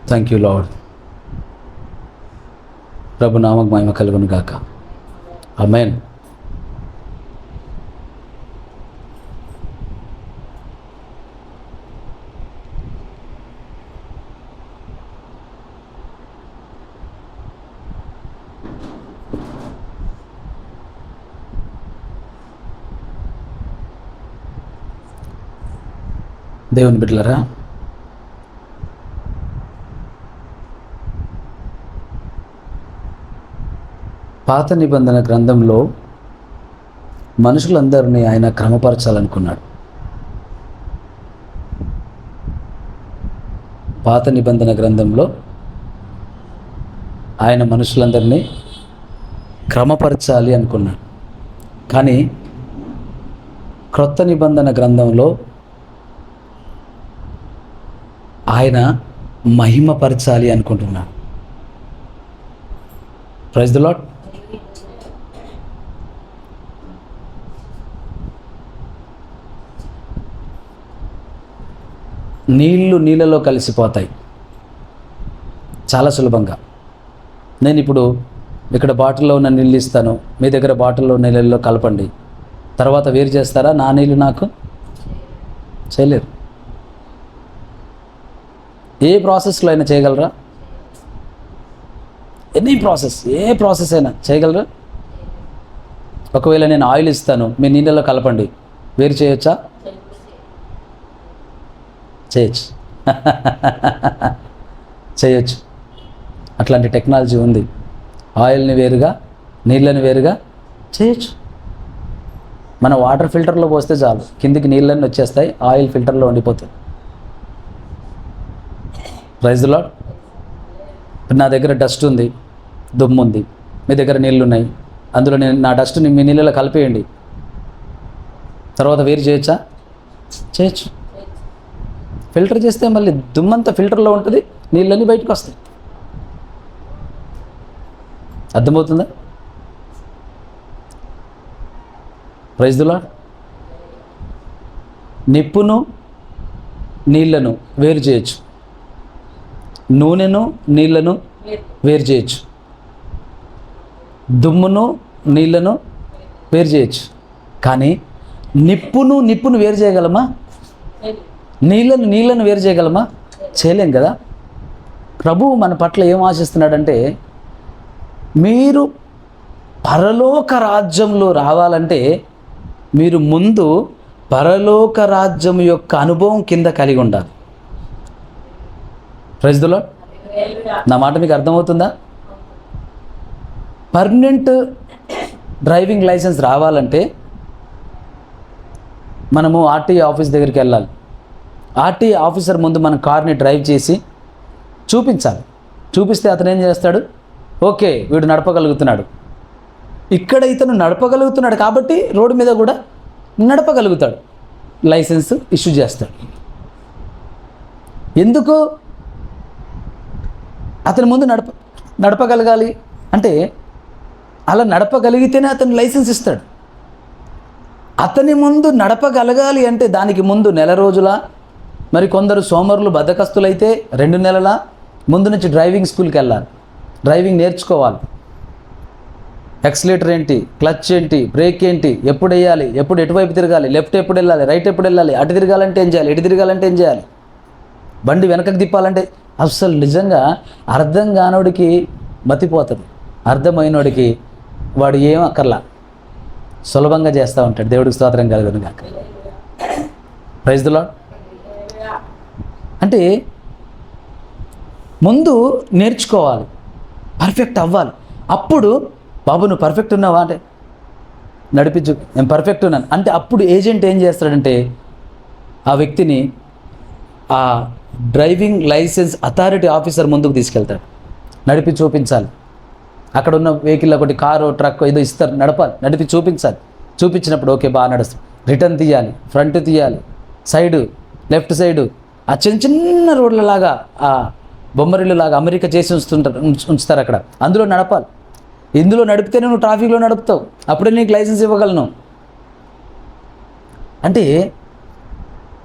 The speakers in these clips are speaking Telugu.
Thank you lord. ప్రభు నామకు మహిమ కలుగును గాక. ఆమేన్. దేవుని బిడ్డలారా, పాత నిబంధన గ్రంథంలో మనుషులందరినీ ఆయన క్రమపరచాలనుకున్నాడు. పాత నిబంధన గ్రంథంలో ఆయన మనుషులందరినీ క్రమపరచాలి అనుకున్నాడు. కానీ క్రొత్త నిబంధన గ్రంథంలో ఆయన మహిమపరచాలి అనుకుంటున్నాడు. Praise the lord. నీళ్లు నీళ్ళలో కలిసిపోతాయి చాలా సులభంగా. నేను ఇప్పుడు ఇక్కడ బాటిల్లో ఉన్న నీళ్ళు ఇస్తాను, మీ దగ్గర బాటిల్లో నీళ్ళల్లో కలపండి, తర్వాత వేరు చేస్తారా? నా నీళ్ళు నాకు చేయలేరు. ఏ ప్రాసెస్లో అయినా చేయగలరా? ఎనీ ప్రాసెస్, ఏ ప్రాసెస్ అయినా చేయగలరా? ఒకవేళ నేను ఆయిల్ ఇస్తాను, మీ నీళ్ళలో కలపండి, వేరు చేయొచ్చా? చేయొచ్చు. చేయొచ్చు. అట్లాంటి టెక్నాలజీ ఉంది. ఆయిల్ని వేరుగా, నీళ్ళని వేరుగా చేయొచ్చు. మన వాటర్ ఫిల్టర్లో పోస్తే చాలు, కిందికి నీళ్ళన్నీ వచ్చేస్తాయి, ఆయిల్ ఫిల్టర్లో ఉండిపోతుంది. Praise the lord. నా దగ్గర డస్ట్ ఉంది, దుమ్ము ఉంది, మీ దగ్గర నీళ్ళు ఉన్నాయి, అందులో నేను నా డస్ట్ని మీ నీళ్ళలో కలిపేయండి, తర్వాత వేరు చేయొచ్చా? చేయొచ్చు. ఫిల్టర్ చేస్తే మళ్ళీ దుమ్మంతా ఫిల్టర్లో ఉంటుంది, నీళ్ళన్నీ బయటకు వస్తాయి. అర్థమవుతుందా? Praise the lord. నిప్పును నీళ్లను వేరు చేయొచ్చు, నూనెను నీళ్లను వేరు చేయొచ్చు, దుమ్మును నీళ్లను వేరు చేయొచ్చు. కానీ నిప్పును వేరు చేయగలమా? నీళ్ళను వేరు చేయగలమా? చేయలేం కదా. ప్రభువు మన పట్ల ఏం ఆశిస్తున్నాడంటే, మీరు పరలోక రాజ్యంలో రావాలంటే మీరు ముందు పరలోక రాజ్యం యొక్క అనుభవం కింద కలిగి ఉండాలి. Praise the lord. నా మాట మీకు అర్థమవుతుందా? పర్మనెంట్ డ్రైవింగ్ లైసెన్స్ రావాలంటే మనము ఆర్టీఏ ఆఫీస్ దగ్గరికి వెళ్ళాలి. ఆర్టీఏ ఆఫీసర్ ముందు మన కార్ని డ్రైవ్ చేసి చూపించాలి. చూపిస్తే అతను ఏం చేస్తాడు? ఓకే, వీడు నడపగలుగుతున్నాడు. ఇక్కడ ఇతను నడపగలుగుతున్నాడు కాబట్టి రోడ్డు మీద కూడా నడపగలుగుతాడు, లైసెన్స్ ఇష్యూ చేస్తాడు. ఎందుకు? అతని ముందు నడపగలగాలి అంటే, అలా నడపగలిగితేనే అతను లైసెన్స్ ఇస్తాడు. అతని ముందు నడపగలగాలి అంటే దానికి ముందు నెల రోజుల, మరి కొందరు సోమరులు బద్ధకస్తులైతే 2 నెలల ముందు నుంచి డ్రైవింగ్ స్కూల్కి వెళ్ళాలి, డ్రైవింగ్ నేర్చుకోవాలి. ఎక్సిలేటర్ ఏంటి, క్లచ్ ఏంటి, బ్రేక్ ఏంటి, ఎప్పుడు వేయాలి, ఎప్పుడు ఎటువైపు తిరగాలి, లెఫ్ట్ ఎప్పుడు వెళ్ళాలి, రైట్ ఎప్పుడు వెళ్ళాలి, అటు తిరగాలంటే ఏం చేయాలి, ఇటు తిరగాలంటే ఏం చేయాలి, బండి వెనకకి తిప్పాలంటే. అసలు నిజంగా అర్థం కానోడికి మతిపోతుంది, అర్థమైనోడికి వాడు ఏం అక్కర్లా, సులభంగా చేస్తూ ఉంటాడు. దేవుడికి స్తోత్రం కలుగును గాక. Praise the lord. అంటే ముందు నేర్చుకోవాలి, పర్ఫెక్ట్ అవ్వాలి. అప్పుడు బాబు నువ్వు పర్ఫెక్ట్ ఉన్నావా అంటే, నడిపించు, నేను పర్ఫెక్ట్ ఉన్నాను అంటే, అప్పుడు ఏజెంట్ ఏం చేస్తాడంటే ఆ వ్యక్తిని ఆ డ్రైవింగ్ లైసెన్స్ అథారిటీ ఆఫీసర్ ముందుకు తీసుకెళ్తాడు. నడిపి చూపించాలి. అక్కడ ఉన్న వెహికల్, ఒకటి కారు, ట్రక్ ఏదో ఇస్తారు, నడపాలి, నడిపి చూపించాలి. చూపించినప్పుడు ఓకే బాగా నడుస్తుంది, రిటర్న్ తీయాలి, ఫ్రంట్ తీయాలి, సైడు, లెఫ్ట్ సైడు, ఆ చిన్న చిన్న రోడ్లలాగా, ఆ బొమ్మరిల్లులాగా అమెరికా చేసి ఉంచుతారు అక్కడ, అందులో నడపాలి. ఇందులో నడిపితేనే నువ్వు ట్రాఫిక్లో నడుపుతావు, అప్పుడే నీకు లైసెన్స్ ఇవ్వగలను. అంటే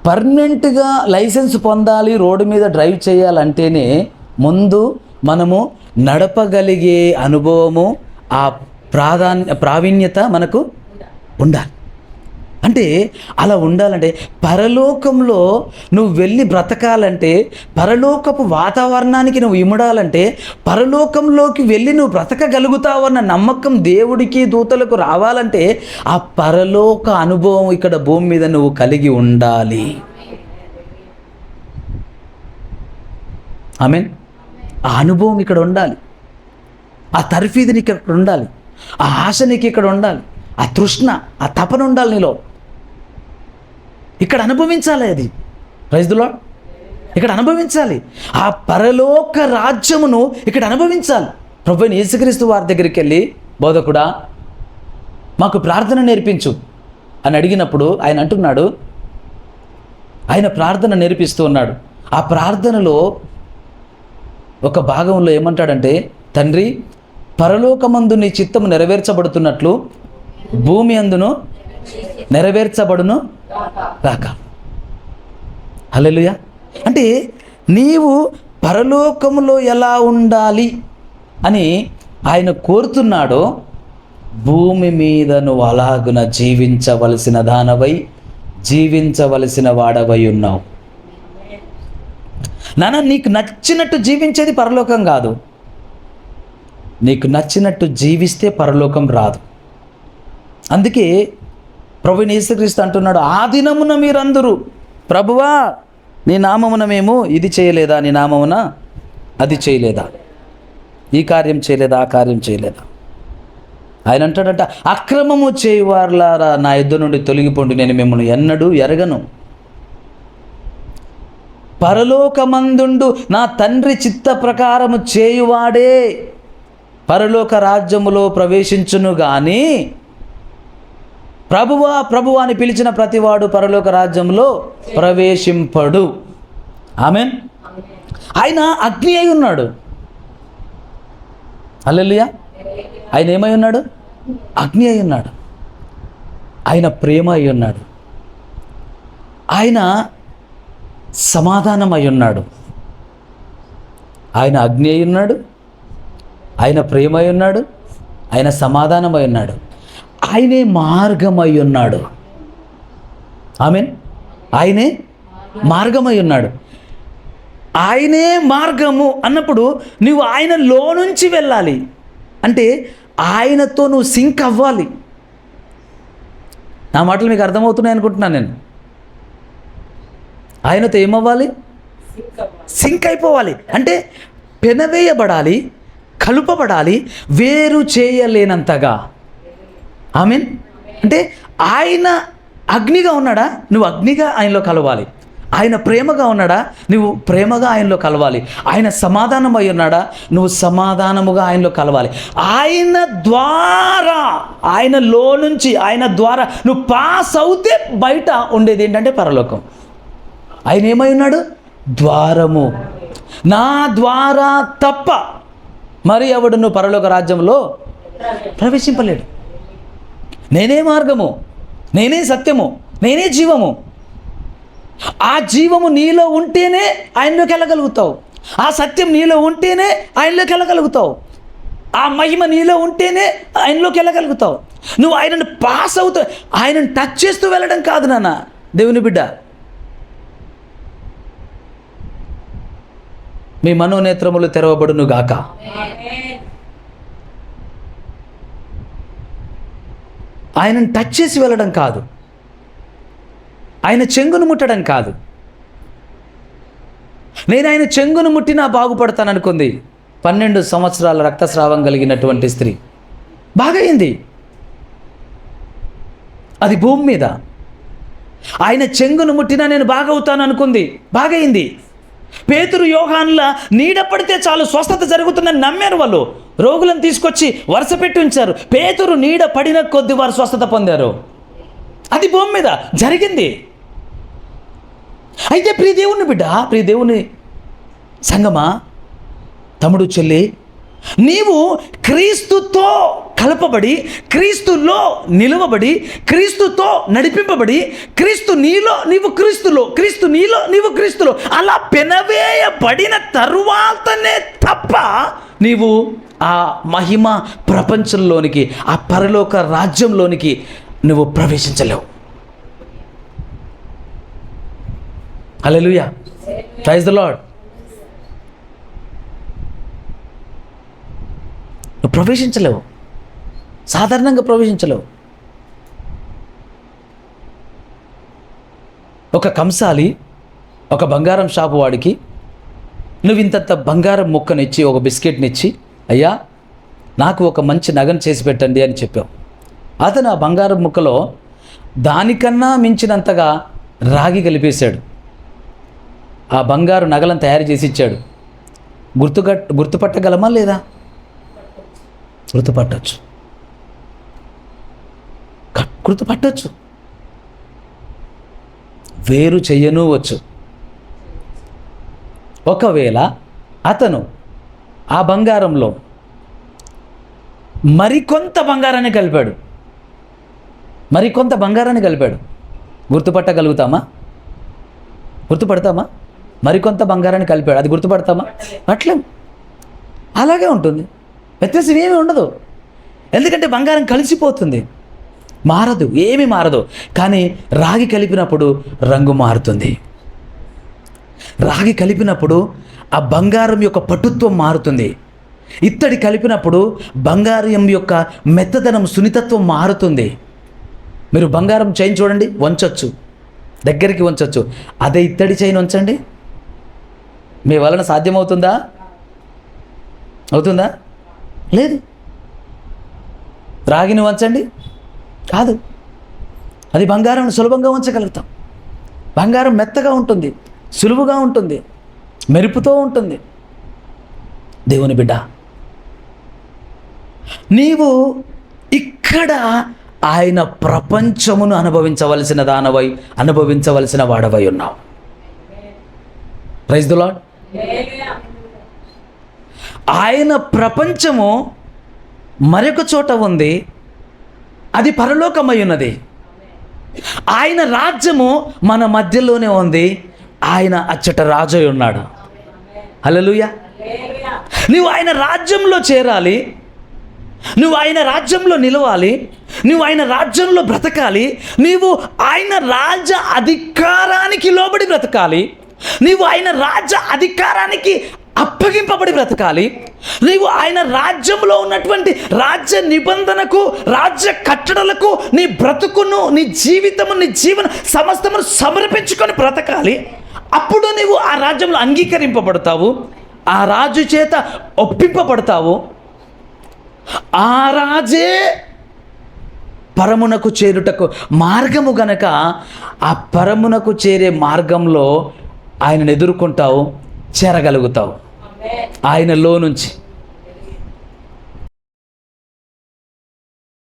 పర్మనెంట్గా లైసెన్స్ పొందాలి, రోడ్డు మీద డ్రైవ్ చేయాలంటేనే ముందు మనము నడపగలిగే అనుభవము, ఆ ప్రావీణ్యత మనకు ఉండాలి. అంటే అలా ఉండాలంటే, పరలోకంలో నువ్వు వెళ్ళి బ్రతకాలంటే, పరలోకపు వాతావరణానికి నువ్వు ఇమడాలంటే, పరలోకంలోకి వెళ్ళి నువ్వు బ్రతకగలుగుతావన్న నమ్మకం దేవుడికి దూతలకు రావాలంటే, ఆ పరలోక అనుభవం ఇక్కడ భూమి మీద నువ్వు కలిగి ఉండాలి. ఆమేన్. ఆ అనుభవం ఇక్కడ ఉండాలి, ఆ తర్ఫీదు నీకు ఇక్కడ ఉండాలి, ఆ ఆశ నీకు ఇక్కడ ఉండాలి, ఆ తృష్ణ, ఆ తపన ఉండాలి నీలో. ఇక్కడ అనుభవించాలి అది. Praise the lord. ఇక్కడ అనుభవించాలి ఆ పరలోక రాజ్యమును, ఇక్కడ అనుభవించాలి. ప్రభువైన యేసుక్రీస్తు వారి దగ్గరికి వెళ్ళి, బోధకుడా మాకు ప్రార్థన నేర్పించు అని అడిగినప్పుడు ఆయన అంటున్నాడు, ఆయన ప్రార్థన నేర్పిస్తూ ఉన్నాడు. ఆ ప్రార్థనలో ఒక భాగంలో ఏమంటాడంటే, తండ్రి పరలోకమందు నీ చిత్తము నెరవేర్చబడుతున్నట్లు భూమి అందును నెరవేర్చబడును గాక. హల్లెలూయా. అంటే నీవు పరలోకములో ఎలా ఉండాలి అని ఆయన కోరుతున్నాడో, భూమి మీద నువ్వు అలాగున జీవించవలసిన దానవై, జీవించవలసిన వాడవై ఉన్నావు. నాన్న, నీకు నచ్చినట్టు జీవించేది పరలోకం కాదు. నీకు నచ్చినట్టు జీవిస్తే పరలోకం రాదు. అందుకే ప్రభువైన యేసుక్రీస్తు అంటున్నాడు, ఆ దినమున మీరందరూ, ప్రభువా నీ నామమున మేము ఇది చేయలేదా, నీ నామమున అది చేయలేదా, ఈ కార్యం చేయలేదా, ఆ కార్యం చేయలేదా. ఆయన అంటాడంట, అక్రమము చేయువారులారా నా యుద్ధ నుండి తొలగిపోండి, నేను మిమ్మల్ని ఎన్నడూ ఎరగను. పరలోకమందుండు నా తండ్రి చిత్త ప్రకారము చేయువాడే పరలోక రాజ్యములో ప్రవేశించును గాని, ప్రభువా ప్రభువా అని పిలిచిన ప్రతివాడు పరలోక రాజ్యంలో ప్రవేశింపడు. ఆమేన్. ఆయన అగ్ని అయి ఉన్నాడు. హల్లెలూయా. ఆయన ఏమై ఉన్నాడు? అగ్ని అయి ఉన్నాడు. ఆయన ప్రేమ అయి ఉన్నాడు. ఆయన సమాధానం అయి ఉన్నాడు. ఆయన అగ్ని అయి ఉన్నాడు, ఆయన ప్రేమ అయి ఉన్నాడు, ఆయన సమాధానం అయి ఉన్నాడు, ఆయనే మార్గమై ఉన్నాడు. ఆమేన్. ఆయనే మార్గమై ఉన్నాడు. ఆయనే మార్గము అన్నప్పుడు నువ్వు ఆయనలో నుంచి వెళ్ళాలి. అంటే ఆయనతో నువ్వు సింక్ అవ్వాలి. నా మాటలు మీకు అర్థమవుతున్నాయి అనుకుంటున్నాను నేను. ఆయనతో ఏమవ్వాలి? సింక్ అయిపోవాలి. అంటే పెనవేయబడాలి, కలుపబడాలి, వేరు చేయలేనంతగా. ఆమేన్. అంటే ఆయన అగ్నిగా ఉన్నాడా, నువ్వు అగ్నిగా ఆయనలో కలవాలి. ఆయన ప్రేమగా ఉన్నాడా, నువ్వు ప్రేమగా ఆయనలో కలవాలి. ఆయన సమాధానం అయి ఉన్నాడా, నువ్వు సమాధానముగా ఆయనలో కలవాలి. ఆయన ద్వారా, ఆయనలో నుంచి, ఆయన ద్వారా నువ్వు పాస్ అవుతే బయట ఉండేది ఏంటంటే పరలోకం. ఆయన ఏమై ఉన్నాడు? ద్వారము. నా ద్వారా తప్ప మరి ఎవడును పరలోక రాజ్యంలో ప్రవేశింపలేడు. నేనే మార్గము, నేనే సత్యము, నేనే జీవము. ఆ జీవము నీలో ఉంటేనే ఆయనలోకి వెళ్ళగలుగుతావు. ఆ సత్యం నీలో ఉంటేనే ఆయనలోకి వెళ్ళగలుగుతావు. ఆ మహిమ నీలో ఉంటేనే ఆయనలోకి వెళ్ళగలుగుతావు. నువ్వు ఆయనను పాస్ అవుతావు. ఆయనను టచ్ చేస్తూ వెళ్ళడం కాదు నాన్న, దేవుని బిడ్డ. మీ మనోనేత్రములు తెరవబడును గాక. ఆయనను టచ్ చేసి వెళ్ళడం కాదు, ఆయన చెంగును ముట్టడం కాదు. నేను ఆయన చెంగును ముట్టినా బాగుపడతాననుకుంది 12 సంవత్సరాల రక్తస్రావం కలిగినటువంటి స్త్రీ. బాగైంది. అది భూమి మీద. ఆయన చెంగును ముట్టినా నేను బాగవుతాను అనుకుంది, బాగైంది. పేతురు యోహానుల నీడ పడితే చాలు స్వస్థత జరుగుతుందని నమ్మారు. వాళ్ళు రోగులను తీసుకొచ్చి వరుస పెట్టి ఉంచారు. పేతురు నీడ పడిన కొద్ది వారు స్వస్థత పొందారు. అది భూమి మీద జరిగింది. అయితే ప్రియ దేవుని బిడ్డ, ప్రియ దేవుని సంగమా, తమ్ముడు చెల్లి, నీవు క్రీస్తుతో కలపబడి, క్రీస్తులో నిలువబడి, క్రీస్తుతో నడిపింపబడి, క్రీస్తు నీలో నీవు క్రీస్తులో, క్రీస్తు నీలో నీవు క్రీస్తులో అలా పెనవేయబడిన తరువాతనే తప్ప నీవు ఆ మహిమ ప్రపంచంలోనికి, ఆ పరలోక రాజ్యంలోనికి నువ్వు ప్రవేశించలేవు. హల్లెలూయా, ప్రైజ్ ది లార్డ్. నువ్వు ప్రవేశించలేవు, సాధారణంగా ప్రవేశించలేవు. ఒక కంసాలి ఒక బంగారం షాపు వాడికి నువ్వు ఇంతంత బంగారం ముక్కనిచ్చి, ఒక బిస్కెట్నిచ్చి, అయ్యా నాకు ఒక మంచి నగను చేసి పెట్టండి అని చెప్పావు. అతను ఆ బంగారం ముక్కలో దానికన్నా మించినంతగా రాగి కలిపేశాడు. ఆ బంగారు నగలను తయారు చేసి ఇచ్చాడు. గుర్తుపట్టగలమా లేదా? గుర్తుపట్టచ్చు, గుర్తుపట్టచ్చు. వేరు చెయ్యను వచ్చు. ఒకవేళ అతను ఆ బంగారంలో మరికొంత బంగారాన్ని కలిపాడు, గుర్తుపట్టగలుగుతామా? గుర్తుపడతామా? మరికొంత బంగారాన్ని కలిపాడు, అది గుర్తుపడతామా? అట్లే అలాగే ఉంటుంది, వ్యత్యాసం ఏమీ ఉండదు. ఎందుకంటే బంగారం కలిసిపోతుంది, మారదు, ఏమీ మారదు. కానీ రాగి కలిపినప్పుడు రంగు మారుతుంది. రాగి కలిపినప్పుడు ఆ బంగారం యొక్క పటుత్వం మారుతుంది. ఇత్తడి కలిపినప్పుడు బంగారం యొక్క మెత్తదనం, సున్నితత్వం మారుతుంది. మీరు బంగారం చైన్ చూడండి, వంచొచ్చు, దగ్గరికి వంచొచ్చు. అదే ఇత్తడి చైన్ ఉంచండి, మీ వలన సాధ్యమవుతుందా? అవుతుందా? లేదు. రాగిని వంచండి, కాదు. అది బంగారం సులభంగా ఉంచగలుగుతాం. బంగారం మెత్తగా ఉంటుంది, సులువుగా ఉంటుంది, మెరుపుతో ఉంటుంది. దేవుని బిడ్డ, నీవు ఇక్కడ ఆయన ప్రపంచమును అనుభవించవలసిన వాడవై ఉన్నావు. Praise the lord. ఆయన ప్రపంచము మరొక చోట ఉంది, అది పరలోకమై ఉన్నది. ఆయన రాజ్యము మన మధ్యలోనే ఉంది, ఆయన అచ్చట రాజు అయి ఉన్నాడు. హల్లెలూయా. నువ్వు ఆయన రాజ్యంలో చేరాలి, నువ్వు ఆయన రాజ్యంలో నిలవాలి, నువ్వు ఆయన రాజ్యంలో బ్రతకాలి, నీవు ఆయన రాజ్య అధికారానికి లోబడి బ్రతకాలి, నీవు ఆయన రాజ్య అధికారానికి అప్పగింపబడి బ్రతకాలి. నీవు ఆయన రాజ్యంలో ఉన్నటువంటి రాజ్య నిబంధనకు, రాజ్య కట్టడలకు నీ బ్రతుకును, నీ జీవితము, నీ జీవన సమస్తమును సమర్పించుకొని బ్రతకాలి. అప్పుడు నీవు ఆ రాజ్యంలో అంగీకరింపబడతావు, ఆ రాజు చేత ఒప్పింపబడతావు. ఆ రాజే పరమునకు చేరుటకు మార్గము గనక ఆ పరమునకు చేరే మార్గంలో ఆయనను ఎదుర్కొంటావు, చేరగలుగుతావు ఆయనలో నుంచి.